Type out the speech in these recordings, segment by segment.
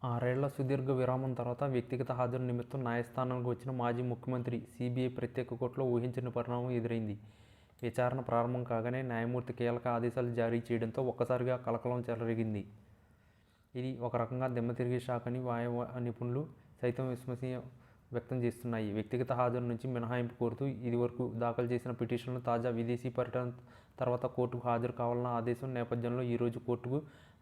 ఆరేళ్ల సుదీర్ఘ విరామం తర్వాత వ్యక్తిగత హాజరు నిమిత్తం న్యాయస్థానానికి వచ్చిన మాజీ ముఖ్యమంత్రి సీబీఐ ప్రత్యేక కోర్టులో ఊహించని పరిణామం ఎదురైంది. విచారణ ప్రారంభం కాగానే న్యాయమూర్తి కీలక ఆదేశాలు జారీ చేయడంతో ఒక్కసారిగా కలకలం చెలరేగింది. ఇది ఒక రకంగా దిమ్మతిరిగే షాక్ అని న్యాయ నిపుణులు సైతం విస్మయం వ్యక్తం చేస్తున్నాయి. వ్యక్తిగత హాజరు నుంచి మినహాయింపు కోరుతూ ఇదివరకు దాఖలు చేసిన పిటిషన్లు తాజా విదేశీ పర్యటన తర్వాత కోర్టుకు హాజరు కావాలన్న ఆదేశం నేపథ్యంలో ఈరోజు కోర్టుకు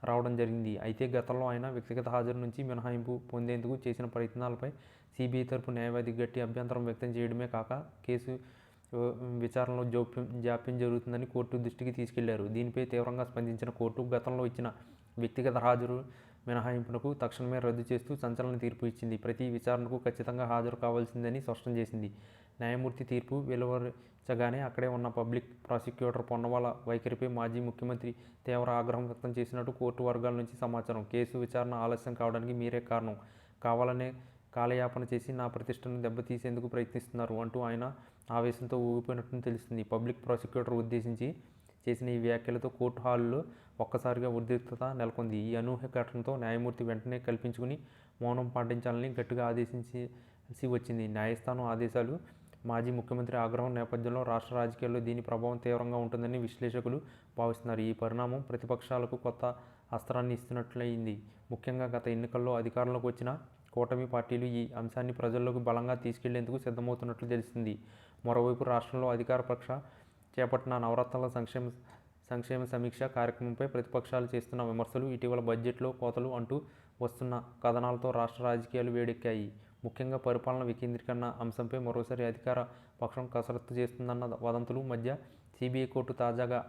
రావడం జరిగింది. అయితే గతంలో ఆయన వ్యక్తిగత హాజరు నుంచి మినహాయింపు పొందేందుకు చేసిన ప్రయత్నాలపై సీబీఐ తరపు న్యాయవాది గట్టి అభ్యంతరం వ్యక్తం చేయడమే కాక కేసు విచారణలో జాప్యం జరుగుతుందని కోర్టు దృష్టికి తీసుకెళ్లారు. దీనిపై తీవ్రంగా స్పందించిన కోర్టు గతంలో ఇచ్చిన వ్యక్తిగత హాజరు మినహాయింపునకు తక్షణమే రద్దు చేస్తూ సంచలన తీర్పు ఇచ్చింది. ప్రతి విచారణకు ఖచ్చితంగా హాజరు కావాల్సిందని స్పష్టం చేసింది. న్యాయమూర్తి తీర్పు వెలువరించగానే అక్కడే ఉన్న పబ్లిక్ ప్రాసిక్యూటర్ పొన్నవాల వైఖరిపై మాజీ ముఖ్యమంత్రి తీవ్ర ఆగ్రహం వ్యక్తం చేసినట్టు కోర్టు వర్గాల నుంచి సమాచారం. కేసు విచారణ ఆలస్యం కావడానికి మీరే కారణం, కావాలనే కాలయాపన చేసి నా ప్రతిష్టను దెబ్బతీసేందుకు ప్రయత్నిస్తున్నారు అంటూ ఆయన ఆవేశంతో ఊగిపోయినట్టు తెలుస్తుంది. పబ్లిక్ ప్రాసిక్యూటర్ ఉద్దేశించి చేసిన ఈ వ్యాఖ్యలతో కోర్టు హాలులో ఒక్కసారిగా ఉద్రిక్తత నెలకొంది. ఈ అనూహ్య ఘటనతో న్యాయమూర్తి వెంటనే కల్పించుకుని మౌనం పాటించాలని గట్టిగా ఆదేశించాల్సి వచ్చింది. న్యాయస్థానం ఆదేశాలు, మాజీ ముఖ్యమంత్రి ఆగ్రహం నేపథ్యంలో రాష్ట్ర రాజకీయాల్లో దీని ప్రభావం తీవ్రంగా ఉంటుందని విశ్లేషకులు భావిస్తున్నారు. ఈ పరిణామం ప్రతిపక్షాలకు కొత్త అస్త్రాన్ని ఇస్తున్నట్లయింది. ముఖ్యంగా గత ఎన్నికల్లో అధికారంలోకి వచ్చిన కూటమి పార్టీలు ఈ అంశాన్ని ప్రజల్లోకి బలంగా తీసుకెళ్లేందుకు సిద్ధమవుతున్నట్లు తెలుస్తుంది. మరోవైపు రాష్ట్రంలో అధికార పక్ష చేపట్టిన నవరత్నాల సంక్షేమ సమీక్ష కార్యక్రమంపై ప్రతిపక్షాలు చేస్తున్న విమర్శలు, ఇటీవల బడ్జెట్లో కోతలు అంటూ వస్తున్న కథనాలతో రాష్ట్ర రాజకీయాలు వేడెక్కాయి. ముఖ్యంగా పరిపాలన వికేంద్రీకరణ అంశంపై మరోసారి అధికార పక్షం కసరత్తు చేస్తుందన్న వదంతుల మధ్య సీబీఐ కోర్టు తాజాగా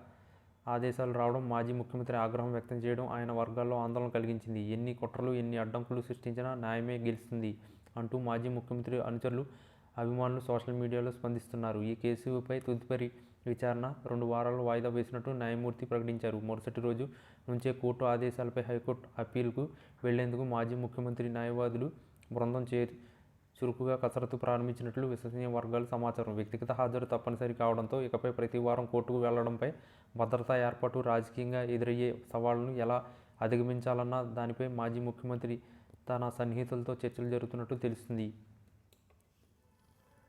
ఆదేశాలు రావడం, మాజీ ముఖ్యమంత్రి ఆగ్రహం వ్యక్తం చేయడం ఆయన వర్గాల్లో ఆందోళన కలిగించింది. ఎన్ని కుట్రలు, ఎన్ని అడ్డంకులు సృష్టించినా న్యాయమే గెలుస్తుంది అంటూ మాజీ ముఖ్యమంత్రి అనుచరులు, అభిమానులు సోషల్ మీడియాలో స్పందిస్తున్నారు. ఈ కేసుపై తదుపరి విచారణ 2 వారాలు వాయిదా వేసినట్టు న్యాయమూర్తి ప్రకటించారు. మరుసటి రోజు నుంచే కోర్టు ఆదేశాలపై హైకోర్టు అప్పీలుకు వెళ్లేందుకు మాజీ ముఖ్యమంత్రి న్యాయవాదులు బృందం చురుకుగా కసరత్తు ప్రారంభించినట్లు విశ్వసనీయ వర్గాల సమాచారం. వ్యక్తిగత హాజరు తప్పనిసరి కావడంతో ఇకపై ప్రతి వారం కోర్టుకు వెళ్లడంపై, భద్రతా ఏర్పాటు, రాజకీయంగా ఎదురయ్యే సవాళ్లను ఎలా అధిగమించాలన్న దానిపై మాజీ ముఖ్యమంత్రి తన సన్నిహితులతో చర్చలు జరుపుతున్నట్టు తెలుస్తుంది.